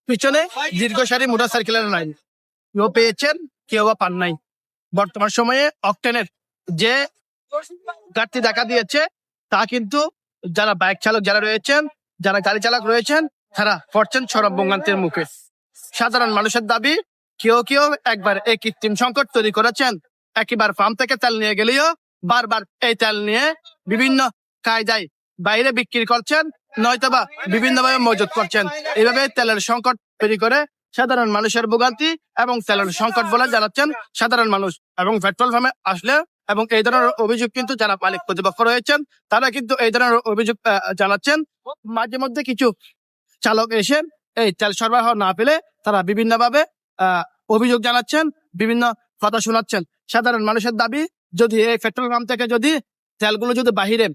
পিছনে দীর্ঘ সারি মোটরসাইকেলের লাইন, কেউ পেয়েছেন কেউ বা পান নাই। বর্তমান সময়ে অকটেনের যে ঘাটতি দেখা দিয়েছে তা কিন্তু যারা বাইক চালক যারা রয়েছেন, যারা গাড়ি চালক রয়েছেন, তারা পড়ছেন চরম ভোগান্তির মুখে। সাধারণ মানুষের দাবি, কেউ কেউ একবার এই কৃত্রিম সংকট তৈরি করেছেন, একবার ফার্ম থেকে তেল নিয়ে গেলেও বারবার এই তেল নিয়ে বিভিন্ন কায়দায় বাইরে বিক্রি করছেন, নয়তোবা বিভিন্নভাবে মজুত করছেন। এইভাবে তেলের সংকট তৈরি করে সাধারণ মানুষের ভোগান্তি এবং তেলের সংকট বলে জানাচ্ছেন সাধারণ মানুষ। এবং পেট্রোল পাম্পে আসলে এবং এই ধরনের অভিযোগ কিন্তু যারা মালিক কর্তৃপক্ষ রয়েছেন তারা কিন্তু এই ধরনের অভিযোগ জানাচ্ছেন। মাঝে মধ্যে কিছু চালক এসে এই তেল সরবরাহ না পেলে তারা বিভিন্নভাবে অভিযোগ জানাচ্ছেন, বিভিন্ন কথা শোনাচ্ছেন। সাধারণ মানুষের দাবি, যদি এই পেট্রোল পাম্প থেকে যদি তেলগুলো যদি বাহিরে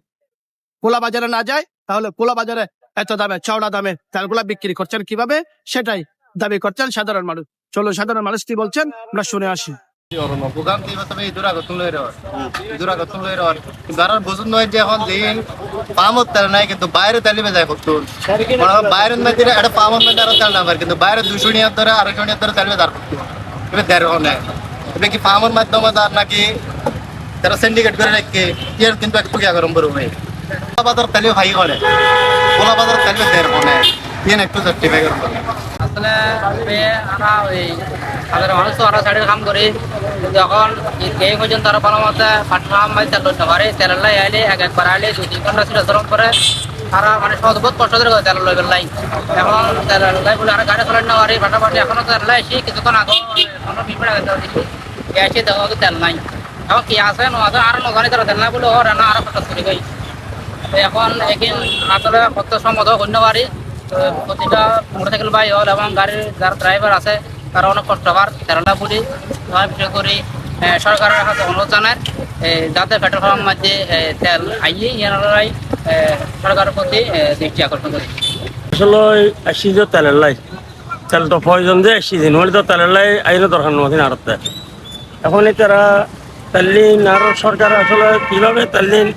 খোলা বাজারে না যায়, তাহলে খোলা বাজারে এত দামে চওড়া দামে তেলগুলা বিক্রি করছেন কিভাবে, সেটাই দাবি করছেন সাধারণ মানুষ। চলো সাধারণ মানুষ কি বলছেন আমরা শুনে আসি। কিন্তু বাইরে তেল যায় বাইরের মধ্যে একটা পামের মধ্যে আরো তেল নামার, কিন্তু বাইরে 200 নিয়ার ধরে 250 নিয়ার ধরে তেল বেজার করতো। এবার 1.5 নেয়, এটা কি পামের মাধ্যমে তার নাকি তারা সিন্ডিকেট করে রাখে, এর কিন্তু একটু গরম বড় ভাই বাজার তেলে ভাই করে কোলা বাজার তেলে 1.5 নেয়, এর একটু জাস্টিফাই করবো। আসলে আমরা ওই সাধারণ মানুষ তো আমরা সাইডের কাম করি, কিন্তু এখন এই পর্যন্ত তারা ভালো মতো ফাটলাম তেল লইতে পারে। তেলের লাই আইলে একবার আইলে 2-3 ঘন্টা ছিল ধরম করে তারা মানে সহজ বহুত কষ্ট করে তেল লইবেন লাই। এখন তেলের লাই বলে আর গাড়ি চলেন না পারি ফাটাফাটি, এখনো তেল লাই আসি কিছুক্ষণ আগে 15-20 মিনিট আগে দিচ্ছি এসে দেখা তেল নাই। এখন কি আছে নয় আরো নজানি তারা তেল নাই বলে ওর না আরো কষ্ট করে গই। এখন এখানে আসলে কত সম্মত অন্য বাড়ি প্রতিটা মোটরসাইকেল বাই হল এবং গাড়ির যারা ড্রাইভার আছে তারা অনেক কষ্টকর তেলটা বলি। বিশেষ করে সরকারের হাতে অনুরোধ জানায় যাতে পেট্রোল পাম্পের মধ্যে তেল আইয়ে এনারাই সরকারের প্রতি দৃষ্টি আকর্ষণ করে। আসলে আসি যে তেলের লাই তেল তো প্রয়োজন যে আসি দিন হলে তো তেলের লাই আইনের দরকার নয় আরতে। এখন তারা তেললিন আর সরকার আসলে কীভাবে তেললিন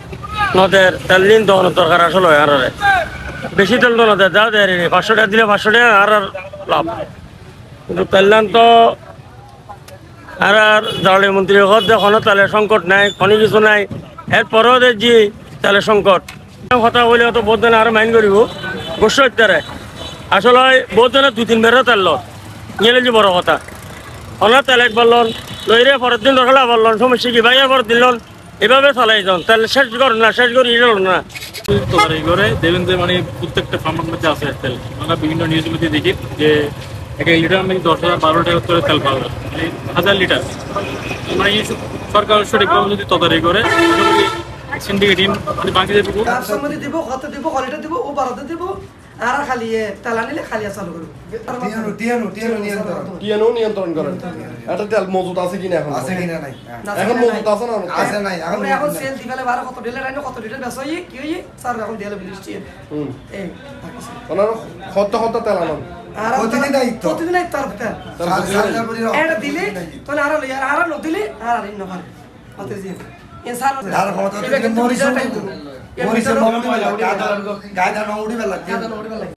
নদের তেললিন দহনের দরকার আসলে আর বেশি তেল তো নদের যা দেয় 500 টাকা দিলে 500 টাকা আর লাভ, কিন্তু তেললান তো আর জ্বালানি মন্ত্রী ঘর কোনো তেলের সংকট নাই, কোনো কিছু নাই। এরপরেও যে তেলের সংকট কথা বলে তো বহুত জনে আরো মাইন্ড করিব অবশ্যই তারে আসলে বহুত জনে 2-3 বেরো তেল নিয়ে যে বড় কথা ওনার তেল একবার লন লইরে পরের দিন দরকার আবার লন, সমস্যা কি ভাই আবার দিল এভাবে চালাই যান তেল শেষ কর না, শেষ করে ইয়ে না তদারকি করে দেখবেন যে মানে প্রত্যেকটা ফার্মের মধ্যে আছে তেল। আমরা বিভিন্ন নিউজগুলোতে দেখি যে 1 লিটার মানে 10,000-12 টাকা করে তেল পাওয়া যায়, 1000 লিটার। মানে সরকার সঠিকভাবে যদি তদারকি করে সিন্ডিকেট বাকি দিব কত দিব কোয়ালিটি দিব ও বাড়াতে দিব আর খালি তেল আনিলে খালি চালু করব। টিয়ানো নিয়ন্ত্রণ করেন। এটা তেল মজুদ আছে কিনা এখন? আছে কিনা নাই। এখন মজুদ আছে না? আছে নাই। এখন সেল দিবেলে 12 কত ডিলার আইনো কত লিটার বেচা হই কি হই স্যার এখন দিলে বিলিস্টি এই ওনার কত তেল আনন প্রতিদিন দায়িত্ব তার তেল এটা দিলে তাহলে আর ন দিলে আর ন পারে কত দিন এ স্যার আর কত মরিস মরিস গায়দা ন উড়িবে লাগে।